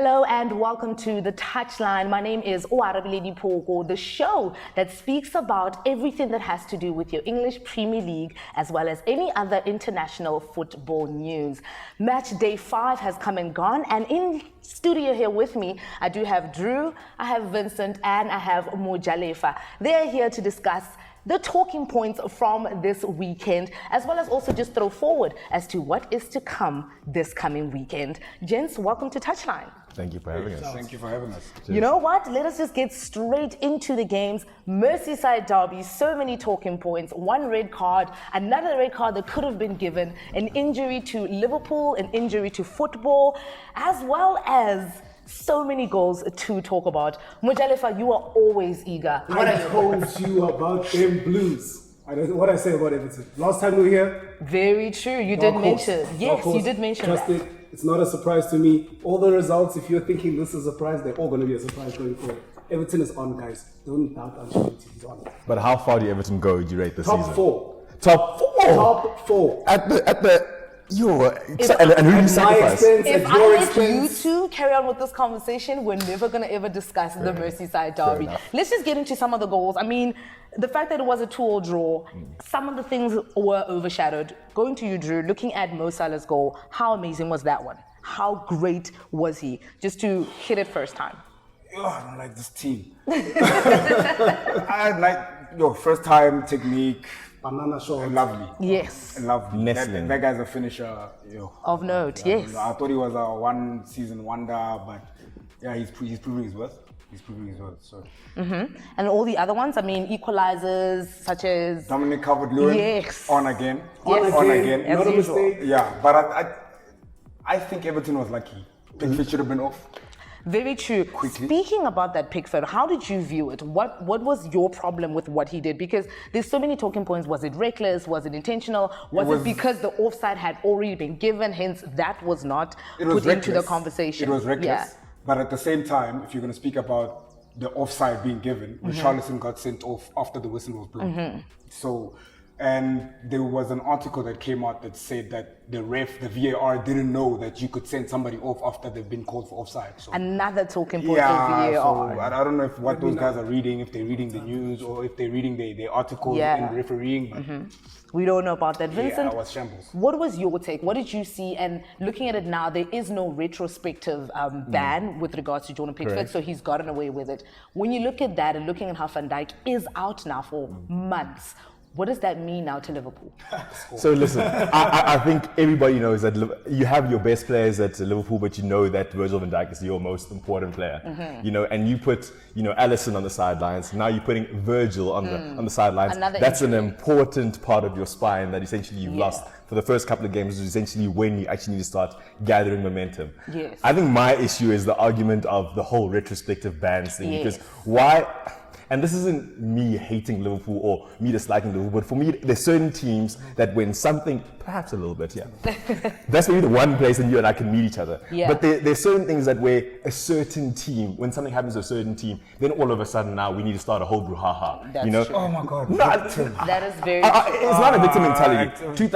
Hello and welcome to the Touchline. My name is Oarabiledi Poko, the show that speaks about everything that has to do with your English Premier League as well as any other international football news. Match day 5 has come and gone, and in studio here with me, I do have Drew, I have Vincent, and I have Moja. They're here to discuss the talking points from this weekend, as well as also just throw forward as to what is to come this coming weekend. Gents, welcome to Touchline. Thank you for having us. Thank you for having us. You know what? Let us just get straight into the games. Merseyside Derby, so many talking points. One red card, another red card that could have been given, an injury to Liverpool, an injury to football, as well as so many goals to talk about. Mujalefa, you are always eager. What I told you about them Blues. What I say about Everton. Last time we were here. Very true. You did mention. Yes, you did mention Trust that. It's not a surprise to me. All the results, if you're thinking this is a surprise, they're all going to be a surprise going forward. Everton is on, guys. Don't doubt Ancelotti. He's on. But how far do Everton go, do you rate this season? Top 4. Top 4? Top 4. And who do you sacrifice? If I let you two carry on with this conversation, we're never going to ever discuss the Merseyside Derby. Let's just get into some of the goals. I mean, the fact that it was a 2-2 draw, some of the things were overshadowed. Going to you, Drew, looking at Mo Salah's goal, how amazing was that one? How great was he? Just to hit it first time. Oh, I don't like this team. I like your first time technique. Banana shot. Lovely. Yes. Lovely. That guy's a finisher. Of note, yes. I thought he was a one-season wonder, but yeah, he's proving his worth. So. And all the other ones, I mean, equalizers such as Dominic Calvert-Lewin. Yes. On again. Yes. On again. As Not a usual. mistake. Yeah, but I think Everton was lucky. Pickford should have been off. Very true. Quickly. Speaking about that Pickford, how did you view it? What was your problem with what he did? Because there's so many talking points. Was it reckless? Was it intentional? Was it because the offside had already been given, hence that was not put into the conversation? It was reckless. Yeah. But at the same time, if you're going to speak about the offside being given, Richarlison got sent off after the whistle was blown. So, and there was an article that came out that said that the VAR didn't know that you could send somebody off after they've been called for offside. So, Another talking point yeah, for VAR. so I don't know if what those guys are reading, if they're reading the news or if they're reading the articles in refereeing. But we don't know about that. Vincent, it was shambles. What was your take? What did you see? And looking at it now, there is no retrospective ban with regards to Jordan Pickford, so he's gotten away with it. When you look at that and looking at how Van Dijk is out now for months, what does that mean now to Liverpool? So listen, I think everybody knows that you have your best players at Liverpool, but you know that Virgil van Dijk is your most important player. And you put, Alisson on the sidelines. Now you're putting Virgil on the sidelines. That's an important part of your spine that essentially you've lost for the first couple of games, is essentially when you actually need to start gathering momentum. Yes. I think my issue is the argument of the whole retrospective bans thing, because why? And this isn't me hating Liverpool or me disliking Liverpool, but for me, there's certain teams that when something, perhaps a little bit, that's maybe the one place that you and I can meet each other. Yeah. But there's certain things that where a certain team, when something happens to a certain team, then all of a sudden now we need to start a whole brouhaha. That's true. Oh my God. No, that is very it's not a victim mentality.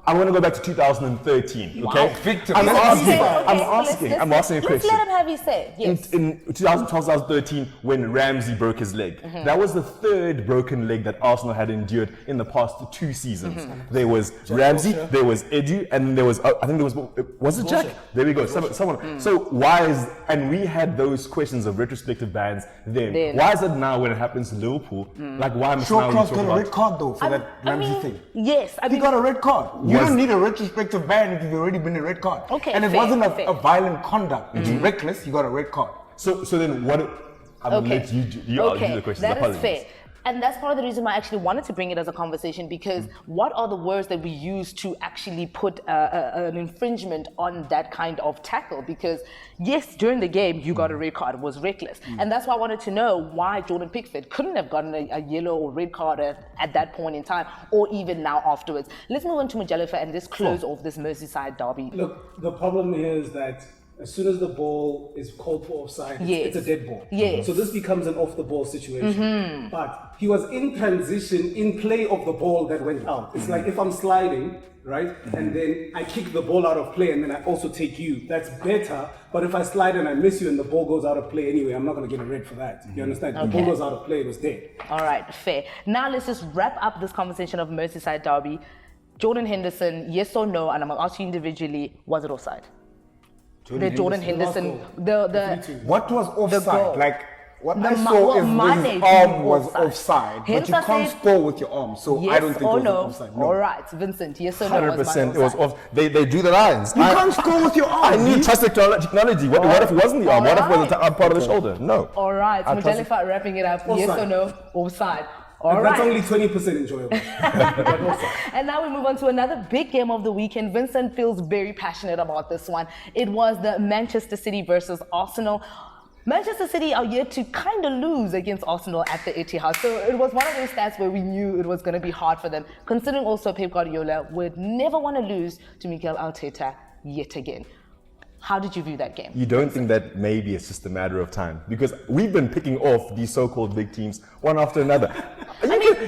I want to go back to 2013, okay? Victim. I'm asking a question. Let's let him have his say. Yes. In 2012, 2013, when Ramsey broke his leg, that was the third broken leg that Arsenal had endured in the past 2 seasons. There was Ramsey, there was Edu, and there was, I think there was it Jack? There we go, someone. So why is, and we had those questions of retrospective bans then. Why is it now when it happens to Liverpool, like why must now we talk got a red card though for that Ramsey thing. Yes. He got a red card. You don't need a retrospective ban if you've already been a red card. Okay, and it wasn't a violent conduct. It's reckless, you got a red card. So then what, I'm going to let you argue the questions. That is fair. And that's part of the reason why I actually wanted to bring it as a conversation, because what are the words that we use to actually put an infringement on that kind of tackle? Because yes, during the game, you got a red card, it was reckless. And that's why I wanted to know why Jordan Pickford couldn't have gotten a yellow or red card at that point in time, or even now afterwards. Let's move on to Mujalefa and just close off this Merseyside derby. Look, the problem is that as soon as the ball is called for offside, it's a dead ball. Yes. So this becomes an off-the-ball situation. But he was in transition, in play of the ball that went out. It's like if I'm sliding, right, and then I kick the ball out of play and then I also take you, that's better. But if I slide and I miss you and the ball goes out of play anyway, I'm not going to get a red for that. You understand? The ball goes out of play, it was dead. All right, fair. Now let's just wrap up this conversation of Merseyside Derby. Jordan Henderson, yes or no? And I'm going to ask you individually, was it offside? Jordan Henderson, what was offside? Like, what I Ma- saw what is Mane his did arm was offside. offside, but Hence you I can't said score with your arm, so yes I don't think or it was no? offside. No. All right, Vincent, yes or no? 100% it was off. They do the lines. You can't score with your I arm. need trust technology. What if it wasn't the arm? What if it was the part of the shoulder? No. All right, I trust Mujalifa wrapping it up. Yes Offside. or no? Offside. All That's right. only 20% enjoyable. And now we move on to another big game of the weekend. Vincent feels very passionate about this one. It was the Manchester City versus Arsenal. Manchester City are yet to kind of lose against Arsenal at the Etihad. So it was one of those stats where we knew it was going to be hard for them, considering also Pep Guardiola would never want to lose to Mikel Arteta yet again. How did you view that game? You don't think that maybe it's just a matter of time? Because we've been picking off these so-called big teams one after another.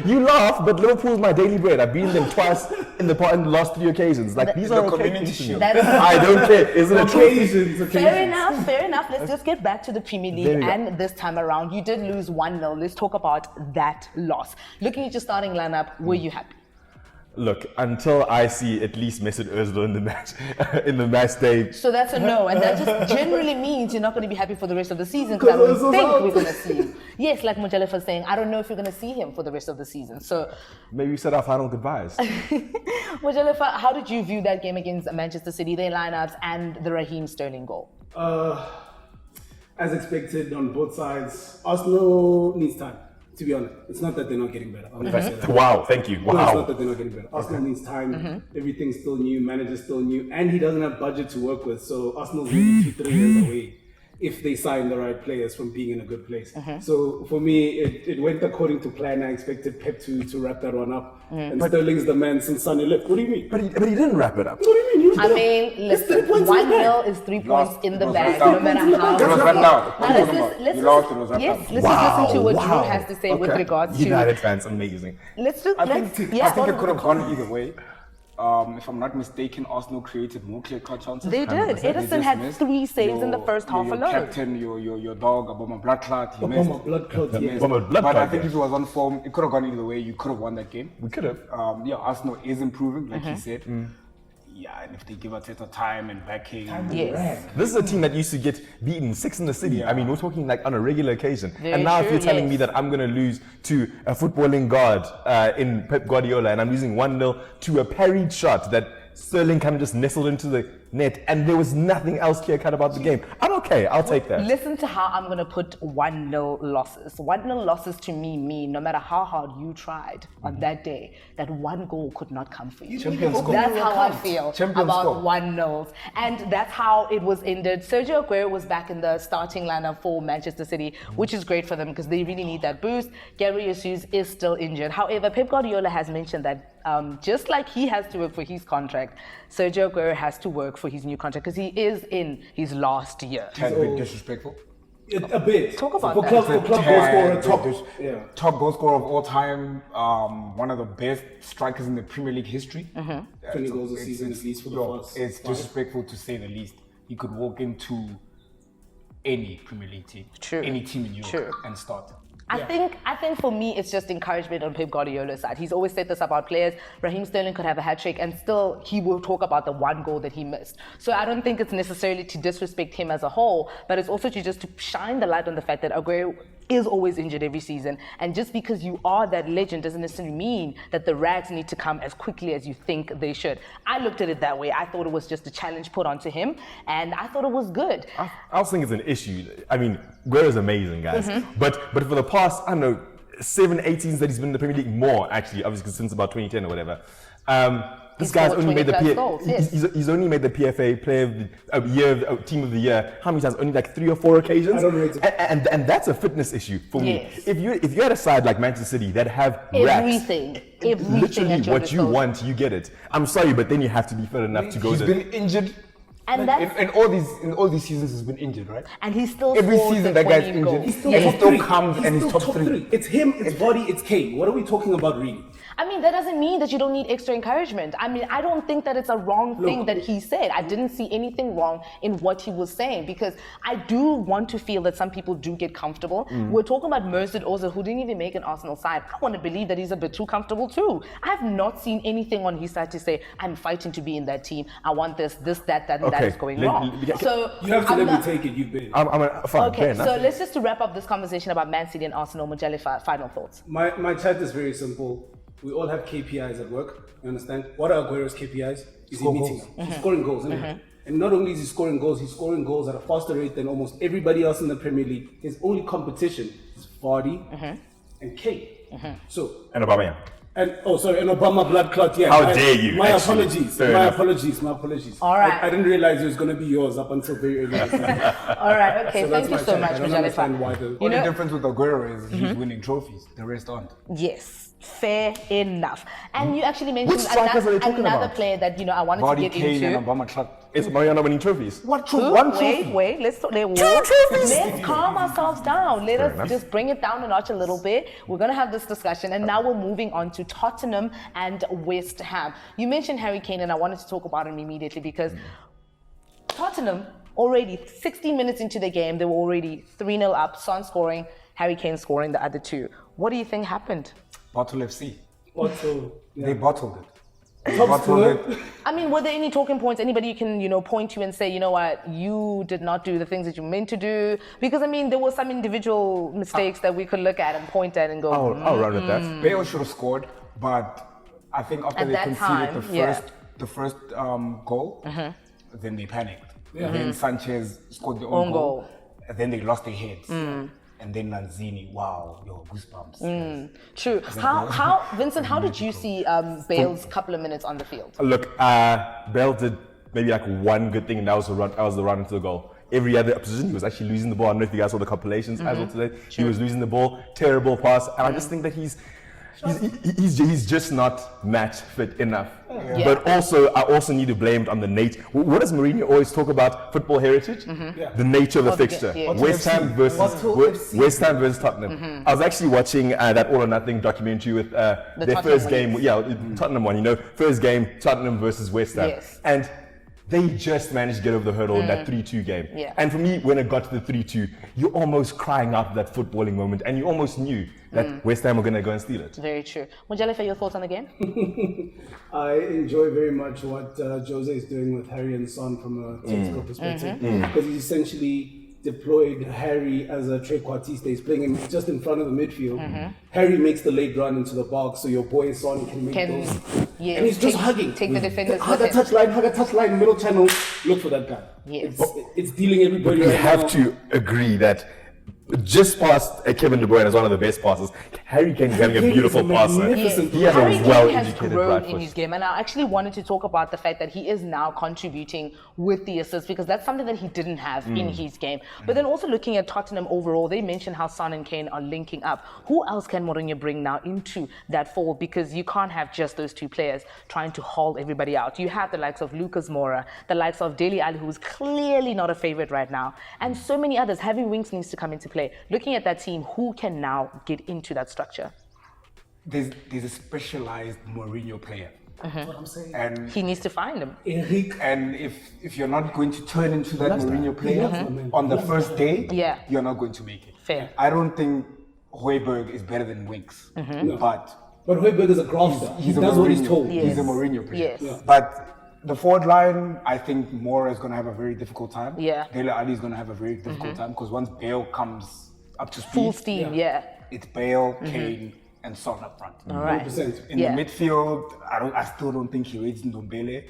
You laugh, but Liverpool's my daily bread. I've beaten them twice in the last 3 occasions. Like, these are the okay community teams to me. shield. I don't care. Isn't it true? Occasions. Fair enough. Let's just get back to the Premier There League. we go. And this time around, you did lose 1-0. Let's talk about that loss. Looking at your starting lineup, were you happy? Look, until I see at least Mesut Ozil in the match day. So that's a no, and that just generally means you're not going to be happy for the rest of the season because I don't Ozil's think out. we're going to see him. Yes, like Mujalifa was saying, I don't know if you're going to see him for the rest of the season. So, Maybe we said our final goodbyes. Mujalifa, how did you view that game against Manchester City, their lineups, and the Raheem Sterling goal? As expected on both sides, Arsenal needs time. To be honest, it's not that they're not getting better. I'm gonna say that. Wow, thank you. No, it's not Wow. that they're not getting better. Arsenal needs time. Everything's still new. Manager's still new, and he doesn't have budget to work with. So Arsenal's maybe 2-3 years away if they sign the right players from being in a good place. So for me, it went according to plan. I expected Pep to wrap that one up. And Sterling's the man since Sonny left. What do you mean? But he didn't wrap it up. What do you mean? I mean, listen, 1-0 is 3 points in the bag, no matter how. It was wrapped out. Now, let's You lost, it was wrapped out. just listen to what Drew has to say with regards to. United fans, amazing. I think it could have gone either way. If I'm not mistaken, Arsenal created more clear-cut chances. They did. 100%. Edison They just had missed. 3 saves in the first half your alone. Captain, your dog, Obama blood clot, he missed. Obama blood clot, He yeah. missed. Obama blood But I clot, think yeah. if it was on form, it could have gone either way. You could have won that game. We could have. Arsenal is improving, like he said. Yeah, and if they give Arteta time and backing, Yes. This is a team that used to get beaten 6 in the city. Yeah. I mean, we're talking like on a regular occasion. Very and now if true, you're telling yes. me that I'm going to lose to a footballing god in Pep Guardiola and I'm losing 1-0 to a parried shot that Sterling kind of just nestled into the net and there was nothing else clear-cut about the game. I'm okay. I'll take that. Listen to how I'm going to put 1-0 losses. 1-0 losses to me mean no matter how hard you tried on that day, that one goal could not come for you. Champions score. That's how I feel Champions about score. 1-0s. And that's how it was ended. Sergio Aguero was back in the starting lineup for Manchester City, which is great for them because they really need that boost. Gabriel Jesus is still injured. However, Pep Guardiola has mentioned that just like he has to work for his contract, Sergio Aguero has to work for his new contract because he is in his last year. Tad bit disrespectful. A bit. Talk about for that. club goal scorer, top. Yeah. Top goal scorer of all time, one of the best strikers in the Premier League history. 20 goals a season at least for the first. It's disrespectful to say the least. He could walk into any Premier League team, any team in Europe, True. and start. I think for me, it's just encouragement on Pep Guardiola's side. He's always said this about players. Raheem Sterling could have a hat-trick and still he will talk about the one goal that he missed. So I don't think it's necessarily to disrespect him as a whole, but it's also to shine the light on the fact that Aguero is always injured every season. And just because you are that legend doesn't necessarily mean that the rags need to come as quickly as you think they should. I looked at it that way. I thought it was just a challenge put onto him and I thought it was good. I also think it's an issue. I mean, Guerrero's amazing, guys. But for the past, I don't know, 7-8 seasons that he's been in the Premier League, more actually, obviously since about 2010 or whatever. This He's guy's scored only made the 20+ goals, yes. he's only made the PFA Player of the Year, Team of the Year. How many times? Only like 3 or 4 occasions. I don't rate it. And that's a fitness issue for me. Yes. If you had a side like Manchester City that have Everything literally at your what you disposal. want, you get it. I'm sorry, but then you have to be fit enough to go He's there. been injured And that's in all these seasons he's been injured, right? and he still Every scores season the that guy's 20 injured, goals. he still, Top he still three. comes and he's still top three. It's him, it's Body, it's Kane. What are we talking about really? I mean, that doesn't mean that you don't need extra encouragement. I mean, I don't think that it's a wrong thing that he said. I didn't see anything wrong in what he was saying, because I do want to feel that some people do get comfortable. We're talking about Merseyside Ozil, who didn't even make an Arsenal side. I want to believe that he's a bit too comfortable too. I have not seen anything on his side to say, I'm fighting to be in that team. I want this, that, and that is going wrong. So You have to I'm let not- me take it, you've been. I'm fine. Okay, fair enough. so let's just to wrap up this conversation about Man City and Arsenal. Mojale, final thoughts. My chat is very simple. We all have KPIs at work, you understand? What are Aguero's KPIs? Is he meeting them? He's scoring goals, isn't he? And not only is he scoring goals, he's scoring goals at a faster rate than almost everybody else in the Premier League. His only competition is Vardy and Kane. So, And Aubameyang. and Obama blood clot, yeah. How dare you, My actually. apologies. Fair My enough. apologies. All right. I didn't realize it was going to be yours up until very early. All right, okay, So thank that's you my so chat. much, I don't understand Mojale. why the... You The know, difference with Aguero is he's winning trophies. The rest aren't. yes. Fair enough. And you actually mentioned Which strikers are they talking another about? player that I wanted to Vardy, get Kane, into. and Obama Clark. It's Mariano winning trophies. What Ooh, trophy? One trophy. wait, let's let's calm ourselves down. Let us enough. just bring it down a notch a little bit. We're going to have this discussion, and now we're moving on to Tottenham and West Ham. You mentioned Harry Kane, and I wanted to talk about him immediately because Tottenham, already 60 minutes into the game, they were already 3-0 up, Son scoring, Harry Kane scoring the other two. What do you think happened? Bottle FC. Also, They bottled it. Top Bottled scorer. it. I mean, were there any talking points? Anybody you can, point to and say, you know what, you did not do the things that you meant to do? Because, I mean, there were some individual mistakes that we could look at and point at and go, I'll run with that. Bale should have scored, but I think after At they that conceded time, the first goal, then they panicked. Yeah. Then Sanchez scored the Own own goal. goal, and then they lost their heads. And then Lanzini, wow, goosebumps. True. How, Vincent, how did you see Bale's couple of minutes on the field? Look, Bale did maybe like one good thing, and that was the run into the goal. Every other position, he was actually losing the ball. I don't know if you guys saw the compilations as well today. He was losing the ball, terrible pass, and I just think that he's just not match fit enough. Yeah. But also, I also need to blame it on the nature. What does Mourinho always talk about? Football heritage, the nature of the Of the fixture. game, yeah. West Ham versus West Ham versus Tottenham. I was actually watching that All or Nothing documentary with their Tottenham first one, game. Tottenham one. First game, Tottenham versus West Ham, Yes. and they just managed to get over the hurdle in that 3-2 game. Yeah. And for me, when it got to the 3-2, you're almost crying out that footballing moment, and you almost knew that West Ham were going to go and steal it. Very true. Mojale, your thoughts on the game? I enjoy very much what Jose is doing with Harry and Son from a tactical perspective, because he's essentially deployed Harry as a trequartista. He's playing him just in front of the midfield. Harry makes the late run into the box, so your boy Son can make those. Yes, And he's just hugging. Take the defenders Hug with a him. touchline, middle channel. Look for that guy. Yes. It's dealing everybody We right have now. to agree that just past Kevin De Bruyne as one of the best passes, Harry Kane is having a Kane is beautiful a passer. magnificent He has Harry a Kane well-educated has grown right in foot. his game, and I actually wanted to talk about the fact that he is now contributing with the assists, because that's something that he didn't have in his game. But then also looking at Tottenham overall, they mentioned how Son and Kane are linking up. Who else can Mourinho bring now into that fold? Because you can't have just those two players trying to haul everybody out. You have the likes of Lucas Moura, the likes of Dele Alli, who is clearly not a favorite right now, and so many others. Heavy Winks needs to come into play. Looking at that team, who can now get into that structure? There's a specialized Mourinho player. That's what I'm saying. And He needs to find him. Enrique. and if you're not going to turn into that Mourinho player on the first day, Yeah. you're not going to make it. Fair. I don't think Højbjerg is better than Winks, but But Højbjerg is a grafter. He he's a does what he's Mourinho- told. Yes. He's a Mourinho player. Yes. Yeah. But the forward line, I think Moura is going to have a very difficult time. Yeah. Dele Alli is going to have a very difficult time, because once Bale comes up to speed, Full steam, yeah. it's Bale, Kane, and Son up front. All right. 100%. In Yeah. the midfield, I still don't think he rates Ndombele.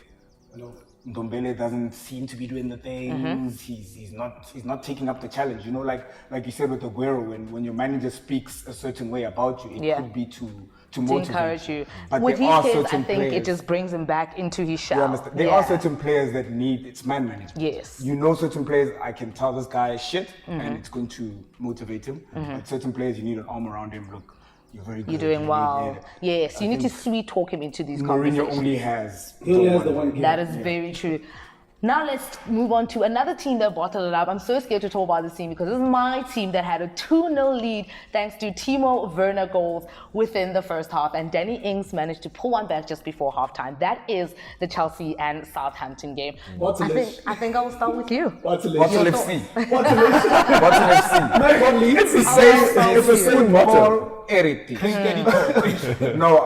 Ndombele doesn't seem to be doing the things. He's not taking up the challenge. Like you said with Aguero, when your manager speaks a certain way about you, it Yeah. could be to To motivate encourage you. But With there his are case, I certain think it players- just brings him back into his shell. You understand? There Yeah. are certain players that need it's man management. Yes. You know certain players, I can tell this guy shit, and it's going to motivate him. But certain players, you need an arm around him. Look, you're very good. You're doing well. Yeah. Yes, you need to sweet talk him into these Mourinho conversations. only has He only has the one game. That is very true. Now let's move on to another team that bottled it up. I'm so scared to talk about this team because this is my team that had a 2-0 lead thanks to Timo Werner goals within the first half. And Danny Ings managed to pull one back just before halftime. That is the Chelsea and Southampton game. I think I will start with you. What's FC? It's the same motto. Everything. No,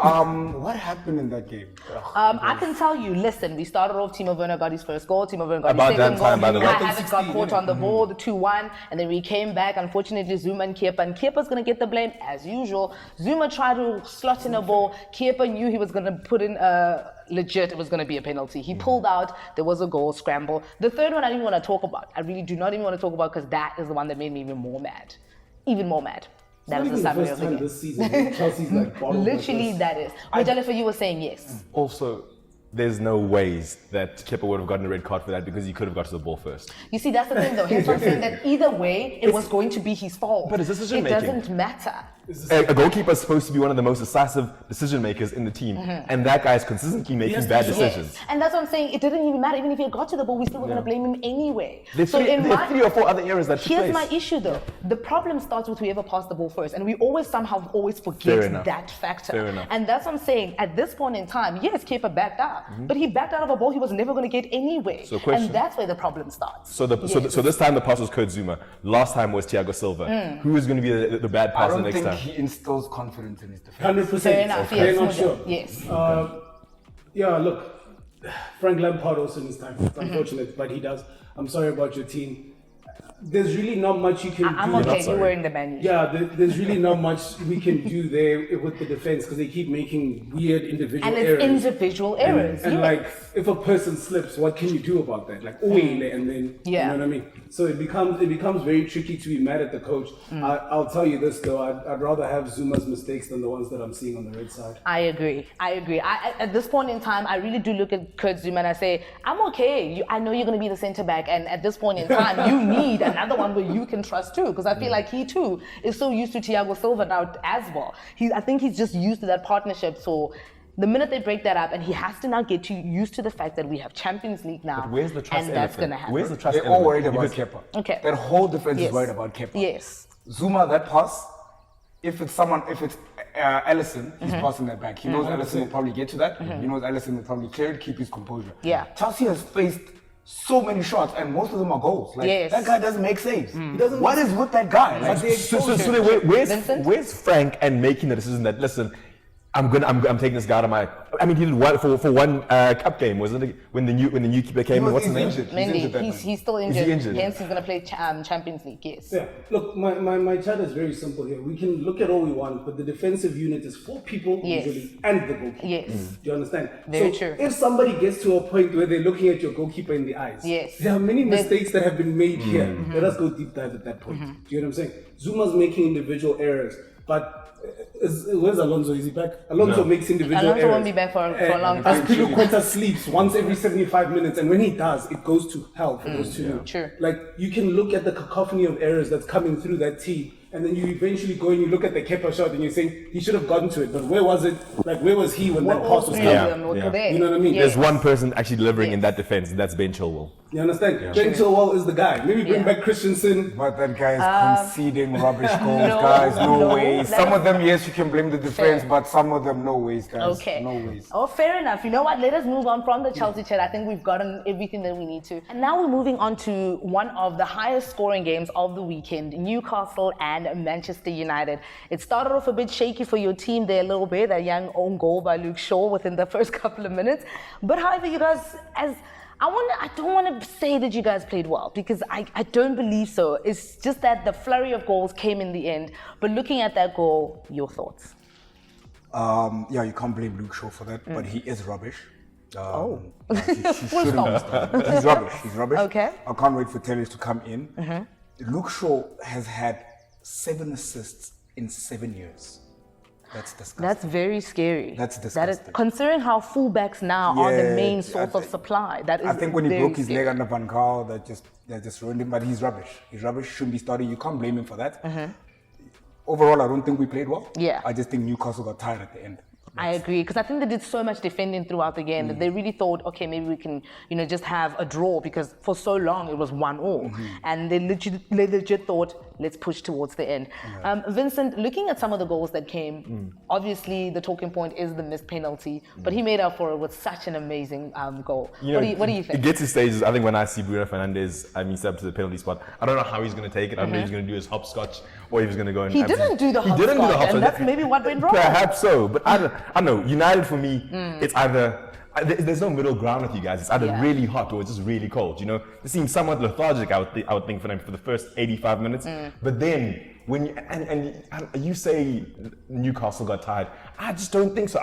what happened in that game? I can tell you, listen, we started off, Timo Werner got his first goal, Timo Werner got About his second that time, goal, by the way. Havertz got caught on the ball, the 2-1, and then we came back, unfortunately, Zuma and Kepa's going to get the blame, as usual. Zuma tried to slot in a ball, Kepa knew he was going to put in legit, it was going to be a penalty. He pulled out, there was a goal scramble. The third one I didn't want to talk about. I really do not even want to talk about because that is the one that made me even more mad. Even more mad. That was the summary of the game. This season, Chelsea's like literally that is. Jennifer, you were saying yes. Also, there's no ways that Kepa would have gotten a red card for that because he could have got to the ball first. You see, that's the thing though. Hence I'm saying that either way, it was going to be his fault. But it's decision making. It doesn't matter. A goalkeeper is supposed to be one of the most decisive decision makers in the team, and that guy is consistently making bad decisions. Yes. And that's what I'm saying. It didn't even matter. Even if he had got to the ball, we still were going to blame him anyway. There's 3 or 4 other errors that took place. Here's my issue though. The problem starts with whoever passed the ball first, and we always somehow forget that factor. Fair enough. And that's what I'm saying. At this point in time, yes, Kepa backed out, but he backed out of a ball he was never going to get anyway. So question. And that's where the problem starts. So this time the pass was Kurt Zuma. Last time was Thiago Silva. Who is going to be the bad passer next time? I don't think he instills confidence in his defense. 100%. Fair enough. Okay. Yes, Not sure. Yes. Yeah, look, Frank Lampard also needs time. It's unfortunate, but he does. I'm sorry about your team. There's really not much you can do. I'm okay, you're wearing the menu. Yeah, there's really not much we can do there with the defense because they keep making weird individual errors. And it's individual errors. And like, if a person slips, what can you do about that? Like, and then, you know what I mean? So it becomes very tricky to be mad at the coach. I'll tell you this though, I'd rather have Zuma's mistakes than the ones that I'm seeing on the red side. I agree. At this point in time, I really do look at Kurt Zuma and I say, I'm okay. I know you're going to be the centre back, and at this point in time, you need another one where you can trust too, because I feel like he too is so used to Thiago Silva now as well. I think he's just used to that partnership. So the minute they break that up, and he has to now get used to the fact that we have Champions League now. But where's the trust and that's going to happen. Where's the trust? They're all worried about Kepa. Okay. That whole defense is worried about Kepa. Yes. Zuma, that pass, if it's Alisson, he's passing that back. He knows Alisson will probably get to that. He knows Alisson will probably clear it, keep his composure. Yeah. Chelsea has faced so many shots, and most of them are goals. Like, that guy doesn't make saves. He doesn't. What is with that guy? Like, where's Frank and making the decision that, listen, I'm taking this guy out of my. I mean, he did one for one cup game, wasn't it? When the new keeper came. What's his name? He's still injured. Is he injured? Hence, he's going to play Champions League. Yes. Yeah. Look, my chat is very simple here. We can look at all we want, but the defensive unit is 4 people usually, and the goalkeeper. Yes. Do you understand? Very true. If somebody gets to a point where they're looking at your goalkeeper in the eyes, there are many mistakes that have been made here. Let us go deep dive at that point. Do you know what I'm saying? Zuma's making individual errors, but. Where's Alonso? Is he back? Alonso makes individual errors. Alonso won't be back for a long time. Azpilicueta sleeps once every 75 minutes, and when he does, it goes to hell for those 2. True. Like, you can look at the cacophony of errors that's coming through that team, and then you eventually go and you look at the Kepa shot and you say he should have gotten to it, but where was it? Like, where was he when that pass was coming? You know what I mean? There's one person actually delivering in that defense, and that's Ben Chilwell. You understand? Ben Chilwell is the guy. Maybe bring back Christensen. But that guy is conceding rubbish goals, guys. No ways. Some of them, yes, you can blame the defense, but some of them, no ways, guys. Okay. No ways. Oh, fair enough. You know what? Let us move on from the Chelsea chat. I think we've gotten everything that we need to. And now we're moving on to one of the highest scoring games of the weekend, Newcastle and Manchester United. It started off a bit shaky for your team there a little bit, that young own goal by Luke Shaw within the first couple of minutes. But however, you guys, I don't want to say that you guys played well, because I don't believe so. It's just that the flurry of goals came in the end. But looking at that goal, your thoughts? You can't blame Luke Shaw for that, but he is rubbish. He He's rubbish. Okay. I can't wait for Terry to come in. Luke Shaw has had 7 assists in 7 years. That's disgusting. That's very scary. That's disgusting. Considering how fullbacks now are the main source of supply. I think when he broke his leg under Van Gaal, that just ruined him. But he's rubbish. Shouldn't be starting. You can't blame him for that. Overall, I don't think we played well. Yeah. I just think Newcastle got tired at the end. I agree, because I think they did so much defending throughout the game that they really thought, okay, maybe we can, just have a draw, because for so long it was 1-1, and they legit thought, let's push towards the end. Vincent, looking at some of the goals that came, obviously the talking point is the missed penalty, but he made up for it with such an amazing goal. What do you think? It gets to stages, I think, when I see Bruno Fernandes, step up to the penalty spot, I don't know how he's going to take it. I don't know if he's going to do his hopscotch or if he's going to go and... He didn't do the hopscotch, and that's maybe what went wrong. Perhaps so, but I don't know. United for me, it's either... There's no middle ground with you guys. It's either really hot or it's just really cold. It seems somewhat lethargic, I would think, for them for the first 85 minutes. But then, when you say Newcastle got tired, I just don't think so.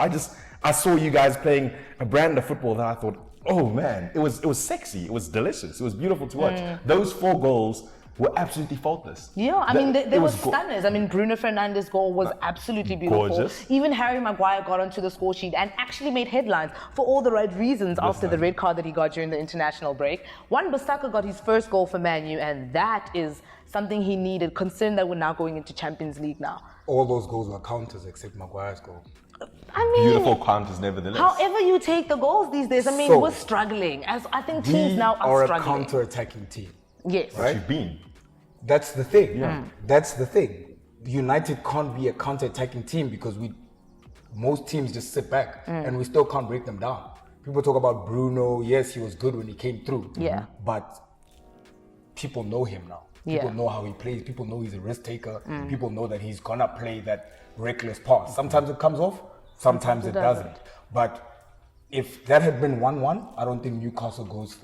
I saw you guys playing a brand of football that I thought, oh man, it was sexy, it was delicious, it was beautiful to watch. Those 4 goals were absolutely faultless. Yeah, they were stunners. Bruno Fernandes' goal was absolutely beautiful. Gorgeous. Even Harry Maguire got onto the score sheet and actually made headlines for all the right reasons after the red card that he got during the international break. Wan-Bissaka got his first goal for Man U, and that is something he needed, considering that we're now going into Champions League now. All those goals were counters except Maguire's goal. Beautiful counters, nevertheless. However you take the goals these days, we're struggling. As I think teams now are struggling. We are a counter-attacking team. Yes. Right? You've been. That's the thing. That's the thing. United can't be a counter-attacking team because most teams just sit back and we still can't break them down. People talk about Bruno. Yes, he was good when he came through. Yeah. But people know him now. People know how he plays. People know he's a risk taker. People know that he's gonna play that reckless pass. Sometimes it comes off, sometimes it doesn't. But if that had been 1-1, I don't think Newcastle goes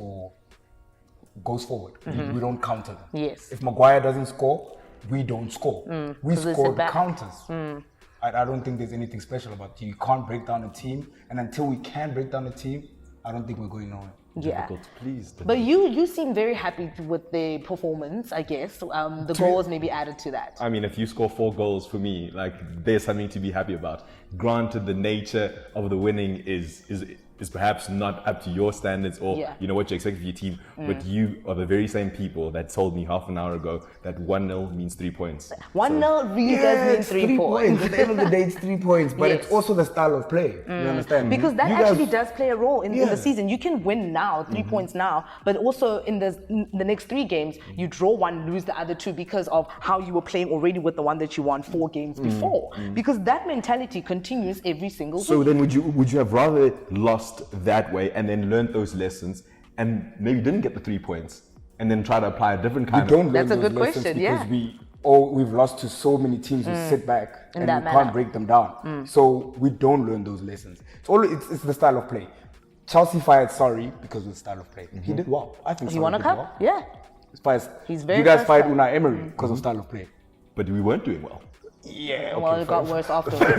forward. We don't counter them. Yes. If Maguire doesn't score, we don't score. We score the counters. I don't think there's anything special about it. You can't break down a team, and until we can break down a team, I don't think we're going nowhere. Yeah. Pleased. But you seem very happy with the performance, I guess. The goals may be added to that. If you score 4 goals for me, there's something to be happy about. Granted, the nature of the winning is perhaps not up to your standards or what you expect of your team, but you are the very same people that told me half an hour ago that 1-0 means 3 points. 1-0 really does mean 3 points. At the end of the day, it's 3 points, but it's also the style of play. You understand? Because that actually does play a role in the season. You can win now, 3 points now, but also in the next 3 games, you draw 1, lose the other 2 because of how you were playing already with the one that you won 4 games before. Because that mentality continues every single week. So then would you have rather lost that way and then learned those lessons and maybe didn't get the 3 points and then try to apply a different kind of... That's a good question, because we've lost to so many teams who sit back and we can't break them down. So we don't learn those lessons. It's the style of play. Chelsea fired Sarri because of the style of play. He did well. I think he won a cup? Well. Yeah. He's very you guys fired Unai Emery because of style of play. But we weren't doing well. Yeah. It got worse afterwards.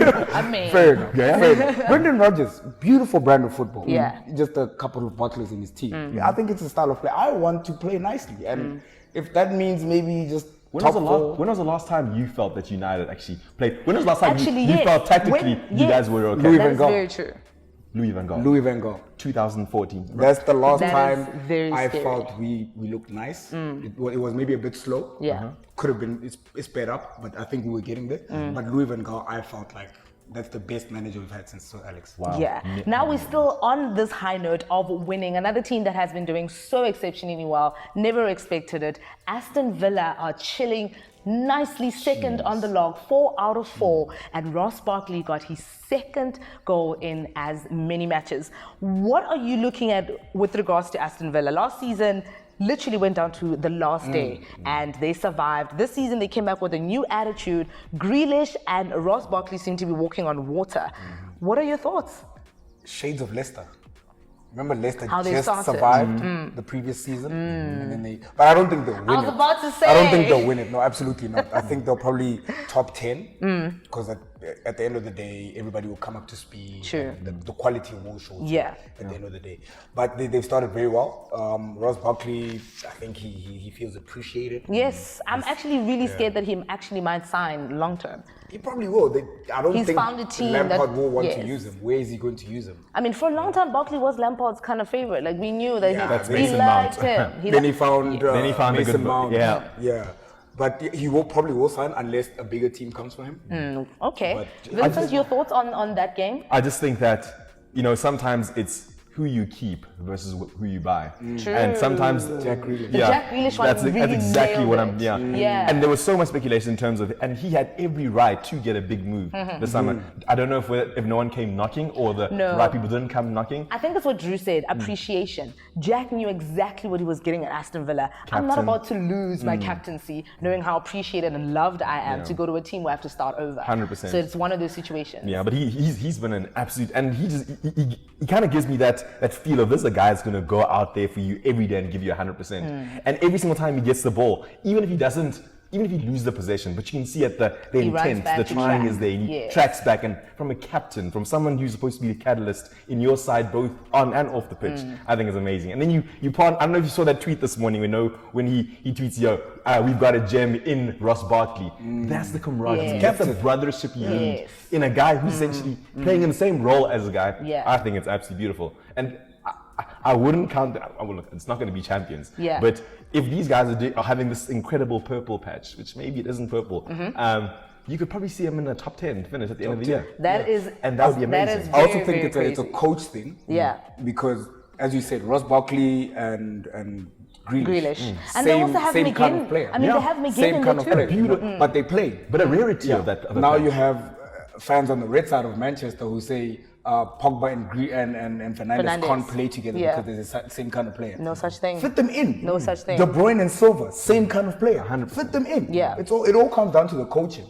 Fair enough. Fair enough. Brendan Rodgers, beautiful brand of football. Yeah. Just a couple of bottlers in his team. I think it's a style of play. I want to play nicely, and if that means maybe just when was the last time you felt that United actually played? When was the last time you felt tactically you guys were okay? That's very true. Louis van Gaal. 2014. That's the last time I scary. felt we looked nice. It was maybe a bit slow. Yeah. Could have been, it's sped up, but I think we were getting there. But Louis van Gaal, I felt like that's the best manager we've had since Sir Alex. Wow. Yeah. Now we're still on this high note of winning. Another team that has been doing so exceptionally well, never expected it. Aston Villa are chilling nicely second on the log, 4 out of 4, and Ross Barkley got his 2nd goal in as many matches. What are you looking at with regards to Aston Villa? Last season literally went down to the last day and they survived. This season they came back with a new attitude. Grealish and Ross Barkley seem to be walking on water. What are your thoughts? Shades of Leicester. Remember Leicester just survived the previous season? And then but I don't think they'll win it. I was about to say. I don't think they'll win it. No, absolutely not. I think they'll probably top 10 because at the end of the day, everybody will come up to speed. True. The quality will show Yeah. at the end of the day. But they've started very well. Ross Barkley, I think he feels appreciated. Yes, I'm actually really scared that he actually might sign long term. He probably will. I don't He's think found a team Lampard will want yes. to use him. Where is he going to use him? I mean, for a long time, Barkley was Lampard's kind of favorite. Like, we knew that Yeah, that's he Mason liked Mount. him. Then he found Then he found a Mason good Mount. yeah. Yeah. But he probably will sign unless a bigger team comes for him. Okay. But Vincent, your thoughts on that game? I just think that, sometimes it's who you keep versus who you buy. True. And sometimes Jack Grealish. The Jack Grealish one that's really exactly what nailed I'm. it. Yeah. And there was so much speculation in terms of, and he had every right to get a big move this summer. I don't know if no one came knocking or the right people didn't come knocking. I think that's what Drew said, appreciation. Jack knew exactly what he was getting at Aston Villa. I'm not Captain. about to lose my captaincy, knowing how appreciated and loved I am to go to a team where I have to start over. 100%. So it's one of those situations. Yeah, but he's been an absolute, and he kind of gives me that feel of this is a guy that's going to go out there for you every day and give you 100%. And every single time he gets the ball, even if he loses the possession, but you can see at the He runs intent, back the to trying track. is there, and he Yes. tracks back, and from a captain, from someone who's supposed to be the catalyst in your side, both on and off the pitch, I think is amazing. And then you pawn, I don't know if you saw that tweet this morning when he tweets, we've got a gem in Ross Barkley. That's the camaraderie. Yes. That's the brothership you need Yes. in a guy who's essentially playing in the same role as a guy. Yeah. I think it's absolutely beautiful. And I wouldn't count that. Look, it's not going to be champions. Yeah. But if these guys are having this incredible purple patch, which maybe it isn't purple, you could probably see them in the top 10 finish at the end of the year. That is, And that would be that amazing. is I also very, think very it's a crazy. coach thing. Yeah. Because, as you said, Ross Barkley and Grealish. And they also have same McGinn. kind of player. I mean, they have McGinn Same in kind there of too. player. But they play. But a rarity of that. Of a Now player. you have fans on the red side of Manchester who say Pogba and Fernandes can't play together because they're the same kind of player. No such thing. Fit them in. No such thing. De Bruyne and Silva, same kind of player. 100%. Fit them in. Yeah. It all comes down to the coaching.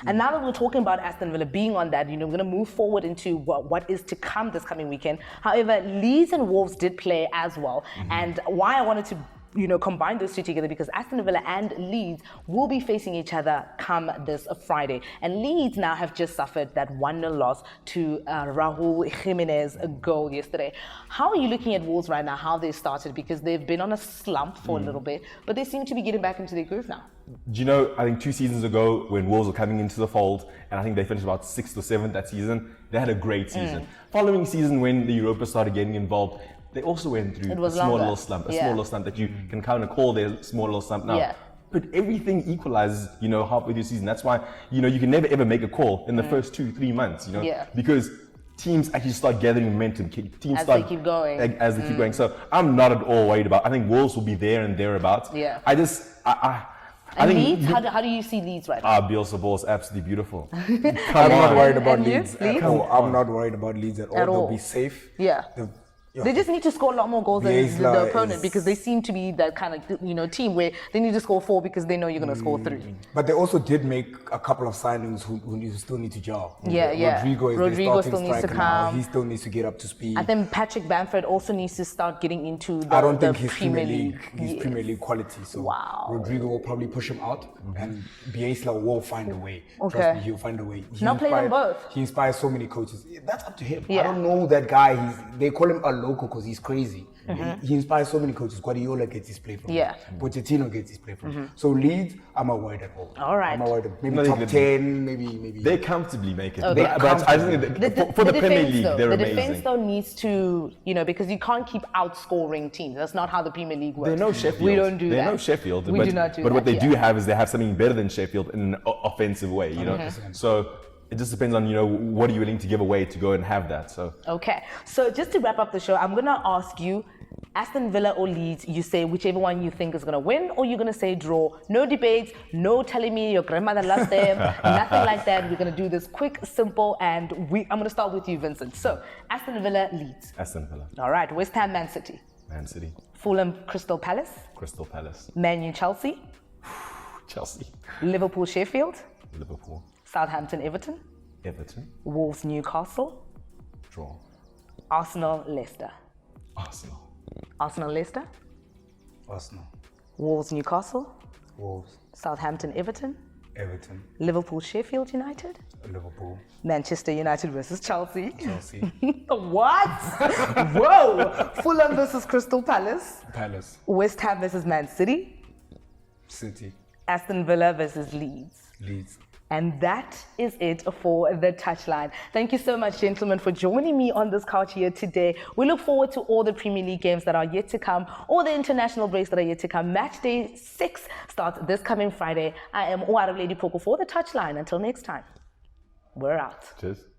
And now that we're talking about Aston Villa being on that, we're going to move forward into what is to come this coming weekend. However, Leeds and Wolves did play as well. And why I wanted to combine those two together because Aston Villa and Leeds will be facing each other come this Friday. And Leeds now have just suffered that 1-0 loss to Raúl Jiménez goal yesterday. How are you looking at Wolves right now, how they started? Because they've been on a slump for a little bit, but they seem to be getting back into their groove now. Do you know, I think 2 seasons ago when Wolves were coming into the fold, and I think they finished about 6th or 7th that season, they had a great season. Following season when the Europa started getting involved, they also went through a small little slump, that you can kind of call their small little slump now. Yeah. But everything equalizes, halfway through the season. That's why, you can never ever make a call in the first 2-3 months, because teams actually start gathering momentum. Teams As start they keep going. As they keep going. So I'm not at all worried about. I think Wolves will be there and thereabouts. Yeah. I just, I And think Leeds, how do you see Leeds right now? Bielsa ball is absolutely beautiful. I'm not worried about And you? Leeds. Leeds? I'm not worried about Leeds at all. At all. They'll be safe. Yeah. They just need to score a lot more goals than the opponent because they seem to be that kind of team where they need to score 4 because they know you're going to score 3. But they also did make a couple of signings who still need to gel. Yeah. Rodrigo is Rodrigo the still starting needs to striker now. come. He still needs to get up to speed. I think Patrick Bamford also needs to start getting into I don't the think he's Premier League. He's Premier League quality. So Wow. Rodrigo will probably push him out, and Bielsa will find a way. Okay. Trust me, he'll find a way. Now play them both. He inspires so many coaches. That's up to him. Yeah. I don't know that guy. They call him a local because he's crazy. He inspires so many coaches. Guardiola gets his play from Yeah. him. Pochettino gets his play from him. So Leeds, I'm not worried at all. All right. I'm not worried. Maybe No, top they- 10, maybe. They comfortably make it. Okay. But I think for the Premier defense, League, though, they're the amazing. defense though needs to, because you can't keep outscoring teams. That's not how the Premier League works. They're no Sheffield. We don't do that. They're no Sheffield. We but, do not do but that. what they do have is they have something better than Sheffield in an offensive way, So it just depends on, what are you willing to give away to go and have that. So Okay. So just to wrap up the show, I'm going to ask you, Aston Villa or Leeds, you say whichever one you think is going to win, or you're going to say draw. No debates, no telling me your grandmother loves them, nothing like that. We're going to do this quick, simple, and I'm going to start with you, Vincent. So, Aston Villa, Leeds. Aston Villa, All right, West Ham, Man City. Man City, Fulham, Crystal Palace. Crystal Palace, Man U, Chelsea. Chelsea, Liverpool, Sheffield. Liverpool, Southampton, Everton. Everton, Wolves, Newcastle. draw. Arsenal, Leicester. Arsenal, Arsenal, Leicester. Arsenal, Wolves, Newcastle. Wolves, Southampton, Everton. Everton, Liverpool, Sheffield United. Liverpool, Manchester United versus Chelsea. Chelsea, What? Whoa! Fulham versus Crystal Palace. Palace, West Ham versus Man City. City, Aston Villa versus Leeds. Leeds, And that is it for the Touchline. Thank you so much, gentlemen, for joining me on this couch here today. We look forward to all the Premier League games that are yet to come, all the international breaks that are yet to come. Match day 6 starts this coming Friday. I am Lady Poko for the Touchline. Until next time, we're out. Cheers.